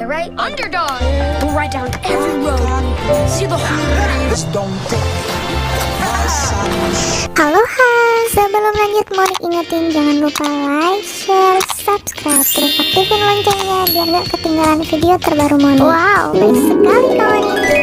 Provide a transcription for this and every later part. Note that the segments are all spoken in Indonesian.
right? Underdog! We'll ride down every road. See the whole... Halo sebelum lanjut mau ingetin jangan lupa like, share, subscribe, terus aktifin loncengnya biar gak ketinggalan video terbaru Moni. Wow, baik sekali kawan ini.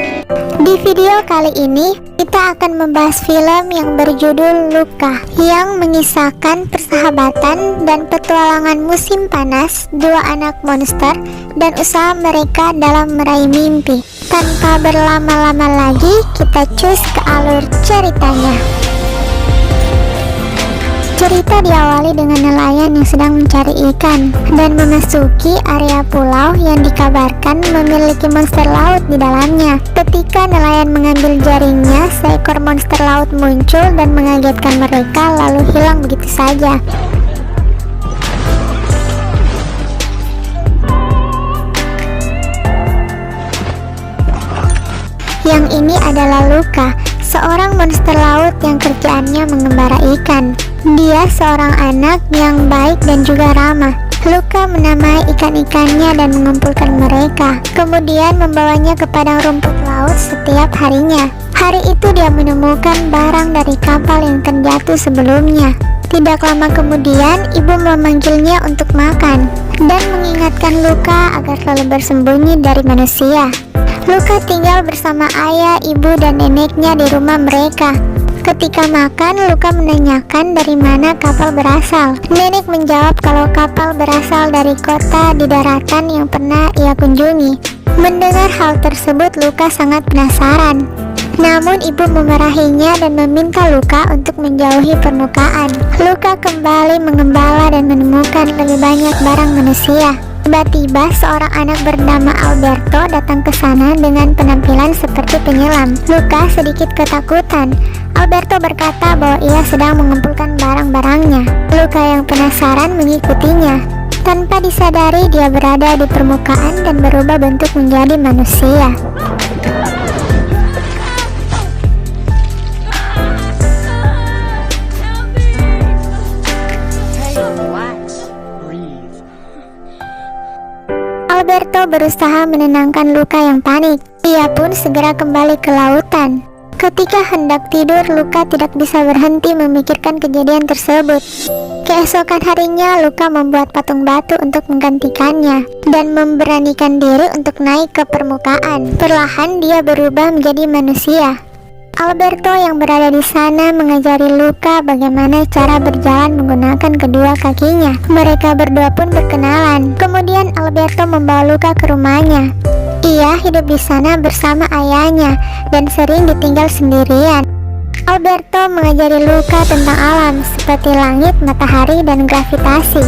Di video kali ini kita akan membahas film yang berjudul Luka, yang mengisahkan persahabatan dan petualangan musim panas dua anak monster dan usaha mereka dalam meraih mimpi. Tanpa berlama-lama lagi, kita cus ke alur ceritanya. Cerita diawali dengan nelayan yang sedang mencari ikan dan memasuki area pulau yang dikabarkan memiliki monster laut di dalamnya. Ketika nelayan mengambil jaringnya, seekor monster laut muncul dan mengagetkan mereka lalu hilang begitu saja. Yang ini adalah Luka, seorang monster laut yang kerjaannya mengembara ikan. Dia seorang anak yang baik dan juga ramah. Luka menamai ikan-ikannya dan mengumpulkan mereka, kemudian membawanya ke padang rumput laut setiap harinya. Hari itu dia menemukan barang dari kapal yang terjatuh sebelumnya. Tidak lama kemudian, ibu memanggilnya untuk makan dan mengingatkan Luka agar selalu bersembunyi dari manusia. Luka tinggal bersama ayah, ibu, dan neneknya di rumah mereka. Ketika makan, Luka menanyakan dari mana kapal berasal. Nenek menjawab kalau kapal berasal dari kota di daratan yang pernah ia kunjungi. Mendengar hal tersebut, Luka sangat penasaran. Namun ibu memarahinya dan meminta Luka untuk menjauhi permukaan. Luka kembali mengembala dan menemukan lebih banyak barang manusia. Tiba-tiba seorang anak bernama Alberto datang ke sana dengan penampilan seperti penyelam. Luka sedikit ketakutan. Alberto berkata bahwa ia sedang mengumpulkan barang-barangnya. Luka yang penasaran mengikutinya. Tanpa disadari dia berada di permukaan dan berubah bentuk menjadi manusia. Alberto berusaha menenangkan Luka yang panik. Ia pun segera kembali ke lautan. Ketika hendak tidur, Luka tidak bisa berhenti memikirkan kejadian tersebut. Keesokan harinya, Luka membuat patung batu untuk menggantikannya dan memberanikan diri untuk naik ke permukaan. Perlahan dia berubah menjadi manusia. Alberto yang berada di sana mengajari Luka bagaimana cara berjalan menggunakan kedua kakinya. Mereka berdua pun berkenalan. Kemudian Alberto membawa Luka ke rumahnya. Ia hidup di sana bersama ayahnya dan sering ditinggal sendirian. Alberto mengajari Luka tentang alam seperti langit, matahari, dan gravitasi.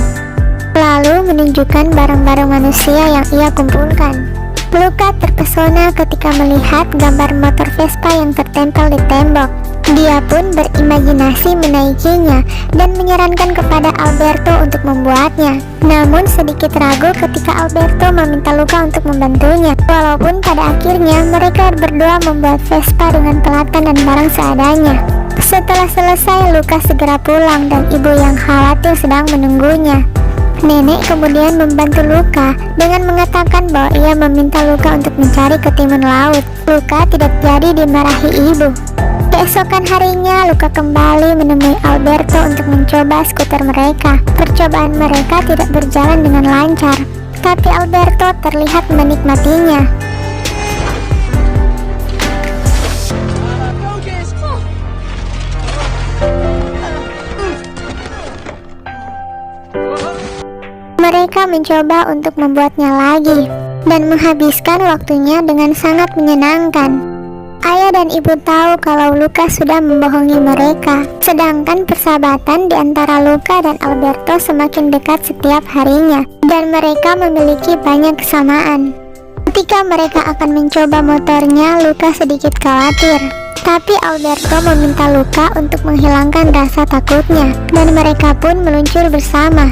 Lalu menunjukkan barang-barang manusia yang ia kumpulkan. Luka terpesona ketika melihat gambar motor Vespa yang tertempel di tembok. Dia pun berimajinasi menaikinya dan menyarankan kepada Alberto untuk membuatnya. Namun sedikit ragu ketika Alberto meminta Luka untuk membantunya. Walaupun pada akhirnya mereka berdua membuat Vespa dengan pelatan dan barang seadanya. Setelah selesai, Luka segera pulang dan ibu yang khawatir sedang menunggunya. Nenek kemudian membantu Luka dengan mengatakan bahwa ia meminta Luka untuk mencari ke timun laut. Luka tidak jadi dimarahi ibu. Keesokan harinya, Luka kembali menemui Alberto untuk mencoba skuter mereka. Percobaan mereka tidak berjalan dengan lancar, tapi Alberto terlihat menikmatinya. Mereka mencoba untuk membuatnya lagi dan menghabiskan waktunya dengan sangat menyenangkan. Ayah dan ibu tahu kalau Luka sudah membohongi mereka, sedangkan persahabatan di antara Luka dan Alberto semakin dekat setiap harinya, dan mereka memiliki banyak kesamaan. Ketika mereka akan mencoba motornya, Luka sedikit khawatir. Tapi Alberto meminta Luka untuk menghilangkan rasa takutnya, dan mereka pun meluncur bersama.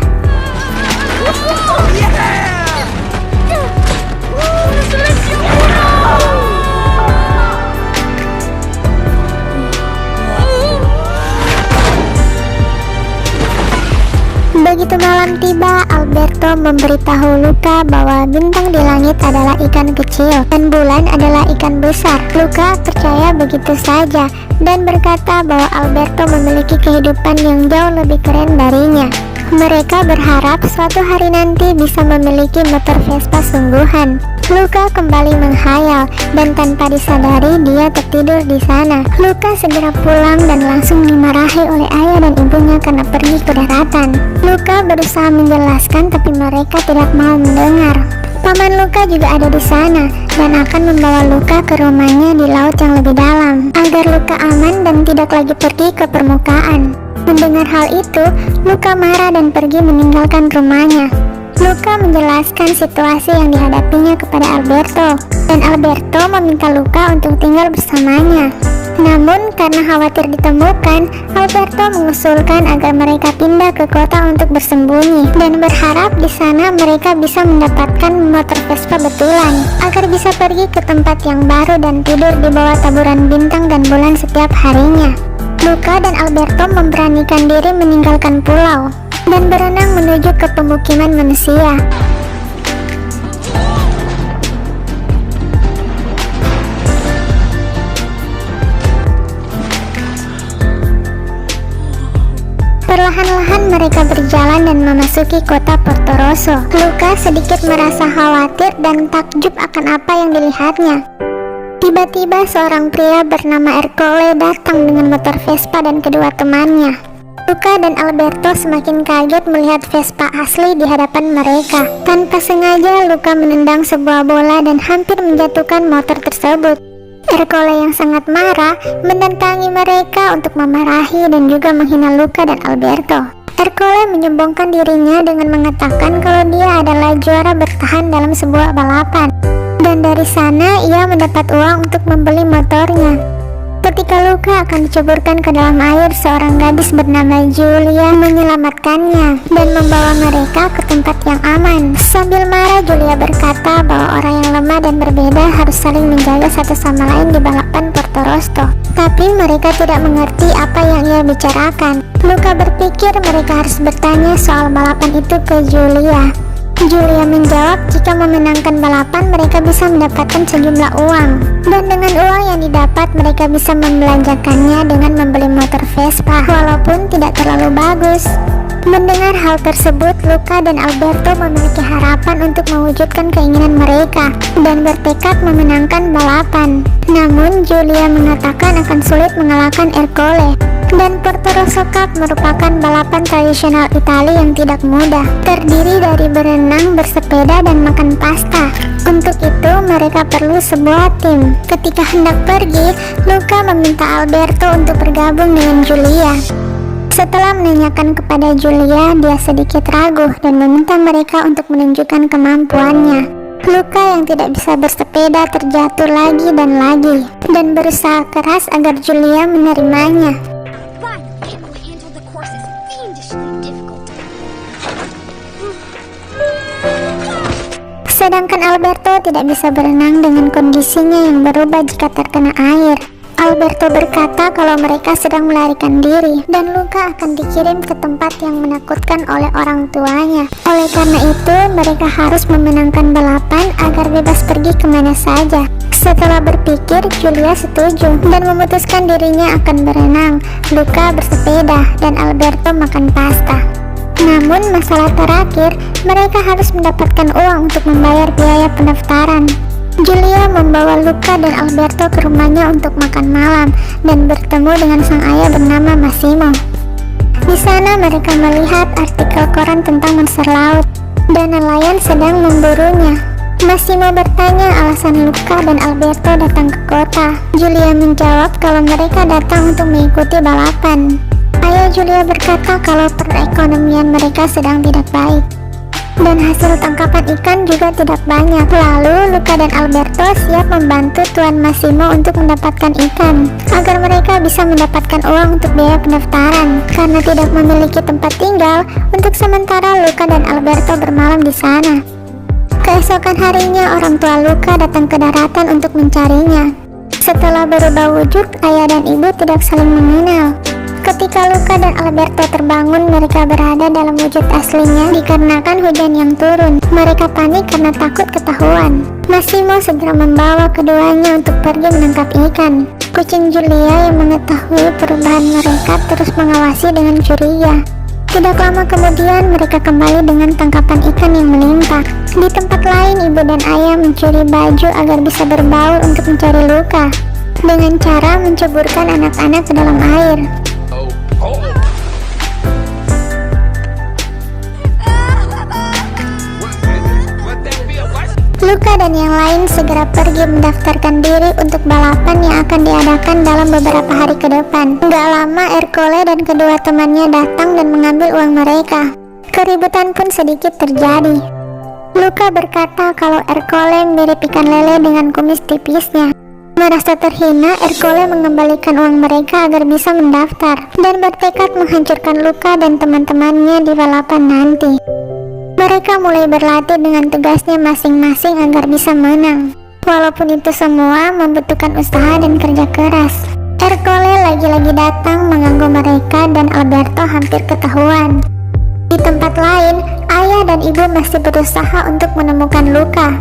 Begitu malam tiba, Alberto memberitahu Luka bahwa bintang di langit adalah ikan kecil dan bulan adalah ikan besar. Luka percaya begitu saja dan berkata bahwa Alberto memiliki kehidupan yang jauh lebih keren darinya. Mereka berharap suatu hari nanti bisa memiliki motor Vespa sungguhan. Luka kembali menghayal dan tanpa disadari dia tertidur di sana. Luka segera pulang dan langsung dimarahi oleh ayah dan ibunya karena pergi ke daratan. Luka berusaha menjelaskan tapi mereka tidak mau mendengar. Paman Luka juga ada di sana dan akan membawa Luka ke rumahnya di laut yang lebih dalam agar Luka aman dan tidak lagi pergi ke permukaan. Mendengar hal itu, Luka marah dan pergi meninggalkan rumahnya. Luka menjelaskan situasi yang dihadapinya kepada Alberto dan Alberto meminta Luka untuk tinggal bersamanya. Namun karena khawatir ditemukan, Alberto mengusulkan agar mereka pindah ke kota untuk bersembunyi dan berharap di sana mereka bisa mendapatkan motor Vespa betulan agar bisa pergi ke tempat yang baru dan tidur di bawah taburan bintang dan bulan setiap harinya. Luka dan Alberto memberanikan diri meninggalkan pulau dan berenang menuju ke pemukiman manusia. Perlahan-lahan mereka berjalan dan memasuki kota Porto Rosso. Luka sedikit merasa khawatir dan takjub akan apa yang dilihatnya. Tiba-tiba seorang pria bernama Ercole datang dengan motor Vespa dan kedua temannya. Luka dan Alberto semakin kaget melihat Vespa asli di hadapan mereka. Tanpa sengaja Luka menendang sebuah bola dan hampir menjatuhkan motor tersebut. Ercole yang sangat marah mendatangi mereka untuk memarahi dan juga menghina Luka dan Alberto. Ercole menyombongkan dirinya dengan mengatakan kalau dia adalah juara bertahan dalam sebuah balapan. Dan dari sana ia mendapat uang untuk membeli motornya. Ketika Luka akan diceburkan ke dalam air, seorang gadis bernama Julia menyelamatkannya dan membawa mereka ke tempat yang aman. Sambil marah, Julia berkata bahwa orang yang lemah dan berbeda harus saling menjaga satu sama lain di balapan Porto Rosso. Tapi mereka tidak mengerti apa yang ia bicarakan. Luka berpikir mereka harus bertanya soal balapan itu ke Julia. Julia menjawab jika memenangkan balapan mereka bisa mendapatkan sejumlah uang. Dan dengan uang yang didapat mereka bisa membelanjakannya dengan membeli motor Vespa walaupun tidak terlalu bagus. Mendengar hal tersebut, Luka dan Alberto memiliki harapan untuk mewujudkan keinginan mereka dan bertekad memenangkan balapan. Namun Julia mengatakan akan sulit mengalahkan Ercole. Dan Porto Rosso Cup merupakan balapan tradisional Italia yang tidak mudah, terdiri dari berenang, bersepeda, dan makan pasta. Untuk itu mereka perlu sebuah tim. Ketika hendak pergi, Luka meminta Alberto untuk bergabung dengan Julia. Setelah menanyakan kepada Julia, dia sedikit ragu dan meminta mereka untuk menunjukkan kemampuannya. Luka yang tidak bisa bersepeda terjatuh lagi dan berusaha keras agar Julia menerimanya. Sedangkan Alberto tidak bisa berenang dengan kondisinya yang berubah jika terkena air. Alberto berkata kalau mereka sedang melarikan diri dan Luka akan dikirim ke tempat yang menakutkan oleh orang tuanya. Oleh karena itu, mereka harus memenangkan balapan agar bebas pergi kemana saja. Setelah berpikir, Julia setuju dan memutuskan dirinya akan berenang, Luka bersepeda, dan Alberto makan pasta. Namun masalah terakhir, mereka harus mendapatkan uang untuk membayar biaya pendaftaran. Julia membawa Luka dan Alberto ke rumahnya untuk makan malam dan bertemu dengan sang ayah bernama Massimo. Di sana mereka melihat artikel koran tentang monster laut dan nelayan sedang memburunya. Massimo bertanya alasan Luka dan Alberto datang ke kota. Julia menjawab kalau mereka datang untuk mengikuti balapan. Ayah Julia berkata kalau perekonomian mereka sedang tidak baik dan hasil tangkapan ikan juga tidak banyak. Lalu Luka dan Alberto siap membantu Tuan Massimo untuk mendapatkan ikan agar mereka bisa mendapatkan uang untuk biaya pendaftaran. Karena tidak memiliki tempat tinggal, untuk sementara Luka dan Alberto bermalam di sana. Keesokan harinya orang tua Luka datang ke daratan untuk mencarinya. Setelah berubah wujud, ayah dan ibu tidak saling mengenal. Ketika Luca dan Alberto terbangun, mereka berada dalam wujud aslinya dikarenakan hujan yang turun. Mereka panik karena takut ketahuan. Massimo segera membawa keduanya untuk pergi menangkap ikan. Kucing Julia yang mengetahui perubahan mereka terus mengawasi dengan curiga. Tidak lama kemudian mereka kembali dengan tangkapan ikan yang melimpah. Di tempat lain, ibu dan ayah mencuri baju agar bisa berbaur untuk mencari Luca dengan cara menceburkan anak-anak ke dalam air. Luca dan yang lain segera pergi mendaftarkan diri untuk balapan yang akan diadakan dalam beberapa hari ke depan. Gak lama Ercole dan kedua temannya datang dan mengambil uang mereka. Keributan pun sedikit terjadi. Luca berkata kalau Ercole mirip ikan lele dengan kumis tipisnya. Merasa terhina, Ercole mengembalikan uang mereka agar bisa mendaftar dan bertekad menghancurkan Luca dan teman-temannya di balapan nanti. Mereka mulai berlatih dengan tugasnya masing-masing agar bisa menang. Walaupun itu semua membutuhkan usaha dan kerja keras. Ercole lagi-lagi datang mengganggu mereka dan Alberto hampir ketahuan. Di tempat lain, ayah dan ibu masih berusaha untuk menemukan Luca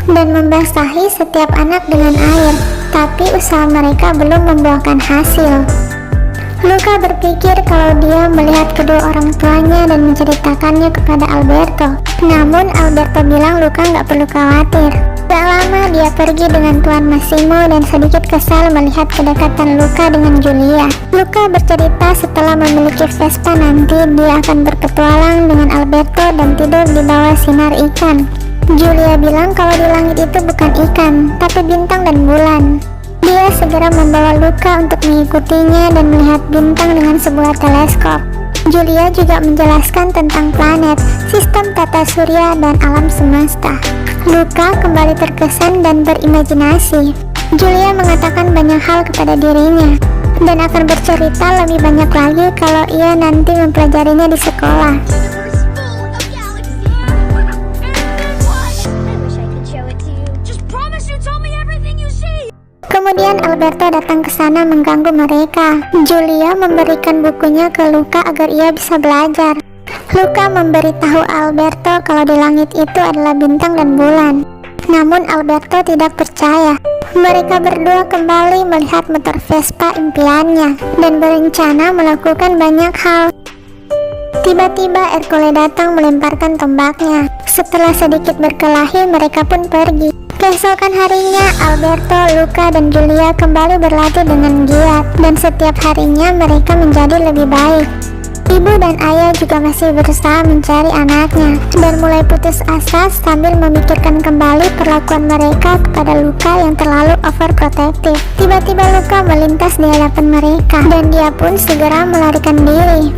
dan membasahi setiap anak dengan air, tapi usaha mereka belum membuahkan hasil. Luca berpikir kalau dia melihat kedua orang tuanya dan menceritakannya kepada Alberto. Namun Alberto bilang Luca nggak perlu khawatir. Gak lama dia pergi dengan Tuan Massimo dan sedikit kesal melihat kedekatan Luca dengan Julia. Luca bercerita setelah memiliki Vespa nanti dia akan berpetualang dengan Alberto dan tidur di bawah sinar ikan. Julia bilang kalau di langit itu bukan ikan, tapi bintang dan bulan. Dia segera membawa Luca untuk mengikutinya dan melihat bintang dengan sebuah teleskop. Julia juga menjelaskan tentang planet, sistem tata surya, dan alam semesta. Luca kembali terkesan dan berimajinasi. Julia mengatakan banyak hal kepada dirinya dan akan bercerita lebih banyak lagi kalau ia nanti mempelajarinya di sekolah. Kemudian Alberto datang ke sana mengganggu mereka. Julia memberikan bukunya ke Luca agar ia bisa belajar. Luca memberitahu Alberto kalau di langit itu adalah bintang dan bulan. Namun Alberto tidak percaya. Mereka berdua kembali melihat motor Vespa impiannya dan berencana melakukan banyak hal. Tiba-tiba Ercole datang melemparkan tombaknya. Setelah sedikit berkelahi, mereka pun pergi. Keesokan harinya, Alberto, Luca, dan Julia kembali berlatih dengan giat, dan setiap harinya mereka menjadi lebih baik. Ibu dan ayah juga masih berusaha mencari anaknya, dan mulai putus asa sambil memikirkan kembali perlakuan mereka kepada Luca yang terlalu overprotective. Tiba-tiba Luca melintas di hadapan mereka, dan dia pun segera melarikan diri.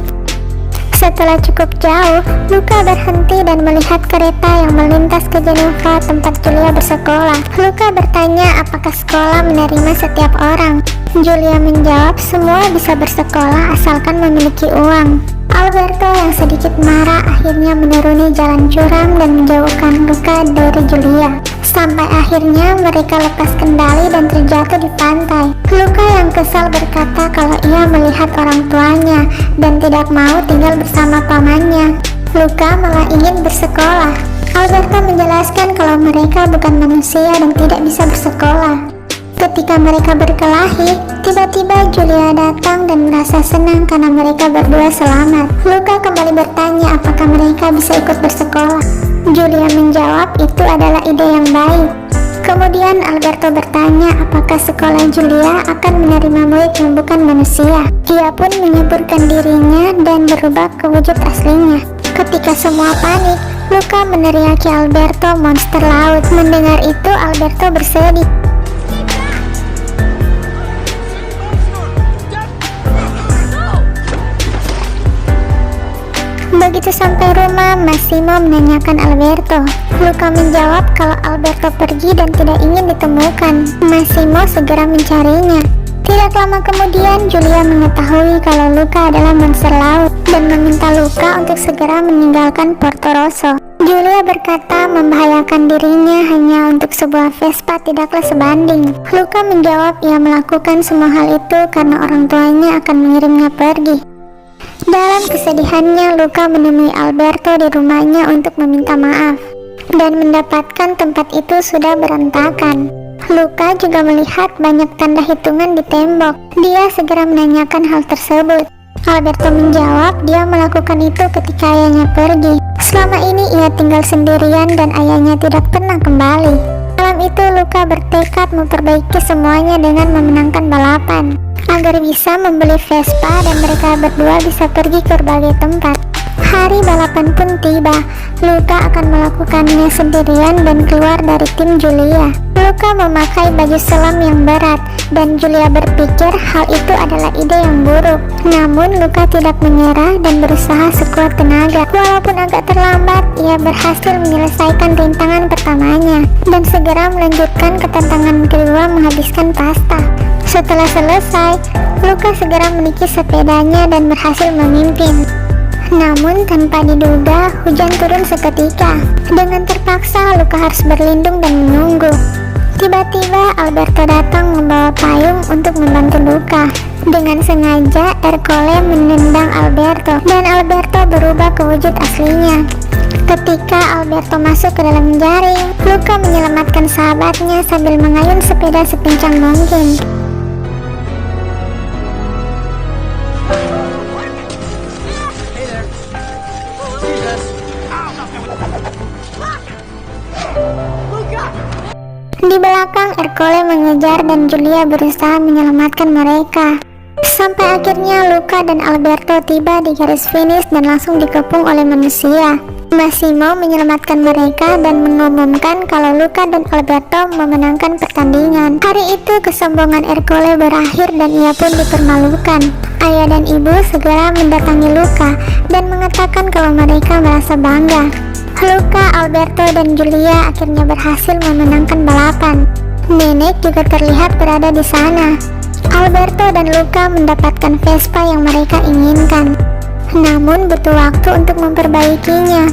Setelah cukup jauh, Luca berhenti dan melihat kereta yang melintas ke Genova tempat Julia bersekolah. Luca bertanya apakah sekolah menerima setiap orang. Julia menjawab semua bisa bersekolah asalkan memiliki uang. Alberto yang sedikit marah akhirnya menuruni jalan curam dan menjauhkan Luca dari Julia. Sampai akhirnya mereka lepas kendali dan terjatuh di pantai. Luca yang kesal berkata kalau ia melihat orang tuanya dan tidak mau tinggal bersama pamannya. Luca malah ingin bersekolah. Alberto menjelaskan kalau mereka bukan manusia dan tidak bisa bersekolah. Ketika mereka berkelahi, tiba-tiba Julia datang dan merasa senang karena mereka berdua selamat. Luca kembali bertanya apakah mereka bisa ikut bersekolah. Julia menjawab itu adalah ide yang baik. Kemudian Alberto bertanya apakah sekolah Julia akan menerima murid yang bukan manusia. Ia pun menyeburkan dirinya dan berubah ke wujud aslinya. Ketika semua panik, Luca meneriaki Alberto monster laut. Mendengar itu Alberto bersedih. Begitu sampai rumah, Massimo menanyakan Alberto. Luca menjawab kalau Alberto pergi dan tidak ingin ditemukan. Massimo segera mencarinya. Tidak lama kemudian, Julia mengetahui kalau Luca adalah monster laut dan meminta Luca untuk segera meninggalkan Porto Rosso. Julia berkata membahayakan dirinya hanya untuk sebuah Vespa tidaklah sebanding. Luca menjawab ia melakukan semua hal itu karena orang tuanya akan mengirimnya pergi. Dalam kesedihannya, Luca menemui Alberto di rumahnya untuk meminta maaf dan mendapatkan tempat itu sudah berantakan. Luca juga melihat banyak tanda hitungan di tembok. Dia segera menanyakan hal tersebut. Alberto menjawab dia melakukan itu ketika ayahnya pergi. Selama ini ia tinggal sendirian dan ayahnya tidak pernah kembali. Malam itu Luca bertekad memperbaiki semuanya dengan memenangkan balapan agar bisa membeli Vespa dan mereka berdua bisa pergi ke berbagai tempat. Hari balapan pun tiba. Luca akan melakukannya sendirian dan keluar dari tim Julia. Luca memakai baju selam yang berat dan Julia berpikir hal itu adalah ide yang buruk. Namun Luca tidak menyerah dan berusaha sekuat tenaga. Walaupun agak terlambat, ia berhasil menyelesaikan rintangan pertamanya dan segera melanjutkan ke tantangan kedua menghabiskan pasta. Setelah selesai, Luca segera meniki sepedanya dan berhasil memimpin. Namun tanpa diduga, hujan turun seketika. Dengan terpaksa, Luca harus berlindung dan menunggu. Tiba-tiba Alberto datang membawa payung untuk membantu Luca. Dengan sengaja, Ercole menendang Alberto dan Alberto berubah ke wujud aslinya. Ketika Alberto masuk ke dalam jaring, Luca menyelamatkan sahabatnya sambil mengayun sepeda sekencang mungkin. Di belakang, Ercole mengejar dan Julia berusaha menyelamatkan mereka. Sampai akhirnya Luca dan Alberto tiba di garis finish dan langsung dikepung oleh manusia. Massimo menyelamatkan mereka dan mengumumkan kalau Luca dan Alberto memenangkan pertandingan. Hari itu kesombongan Ercole berakhir dan ia pun dipermalukan. Ayah dan ibu segera mendatangi Luca dan mengatakan kalau mereka merasa bangga. Luca, Alberto, dan Julia akhirnya berhasil memenangkan balapan. Nenek juga terlihat berada di sana. Alberto dan Luca mendapatkan Vespa yang mereka inginkan. Namun butuh waktu untuk memperbaikinya.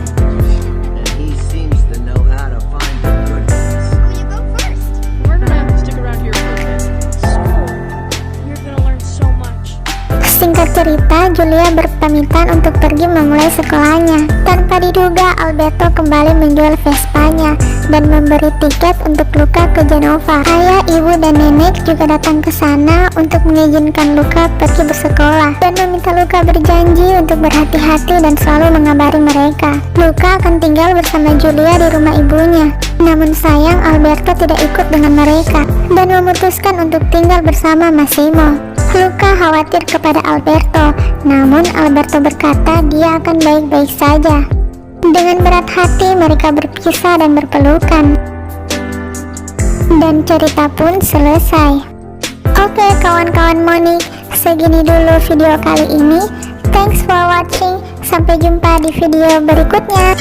Singkat cerita, Julia berpamitan untuk pergi memulai sekolahnya. Tanpa diduga, Alberto kembali menjual Vespanya dan memberi tiket untuk Luca ke Genova. Ayah, ibu, dan nenek juga datang ke sana untuk mengizinkan Luca pergi bersekolah dan meminta Luca berjanji untuk berhati-hati dan selalu mengabari mereka. Luca akan tinggal bersama Julia di rumah ibunya. Namun sayang, Alberto tidak ikut dengan mereka dan memutuskan untuk tinggal bersama Massimo. Luca khawatir kepada Alberto, namun Alberto berkata dia akan baik-baik saja. Dengan berat hati mereka berpisah dan berpelukan. Dan cerita pun selesai. Oke kawan-kawan Monik, segini dulu video kali ini. Thanks for watching, sampai jumpa di video berikutnya.